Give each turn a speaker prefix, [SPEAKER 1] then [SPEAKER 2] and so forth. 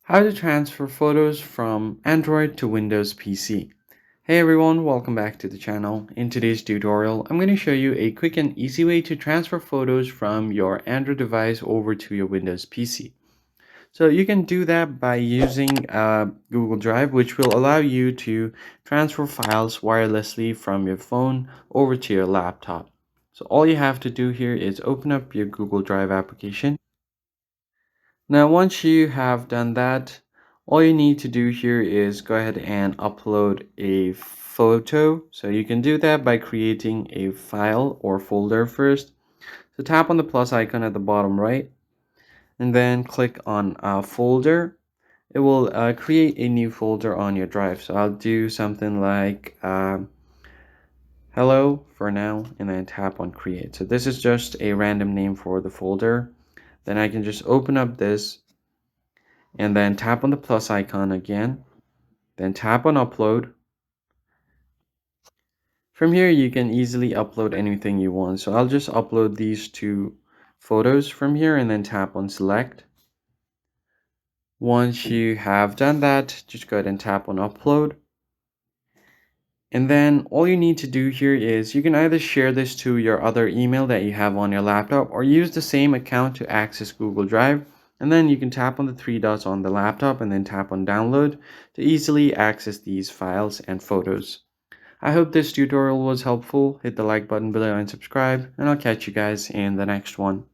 [SPEAKER 1] How to transfer photos from Android to Windows PC. Hey everyone, welcome back to the channel. In today's tutorial, I'm going to show you a quick and easy way to transfer photos from your Android device over to your Windows PC. So you can do that by using Google Drive, which will allow you to transfer files wirelessly from your phone over to your laptop. So all you have to do here is open up your Google Drive application. Now, once you have done that, all you need to do here is go ahead and upload a photo. So you can do that by creating a file or folder first. So tap on the plus icon at the bottom right and then click on folder. It will create a new folder on your drive. So I'll do something like hello for now and then tap on create. So this is just a random name for the folder. Then I can just open up this and then tap on the plus icon again, then tap on upload. From here you can easily upload anything you want, so I'll just upload these two photos from here and then tap on select. Once you have done that, just go ahead and tap on upload, and then all you need to do here is you can either share this to your other email that you have on your laptop or use the same account to access Google Drive. And then you can tap on the three dots on the laptop and then tap on download to easily access these files and photos. I hope this tutorial was helpful. Hit the like button below and subscribe, and I'll catch you guys in the next one.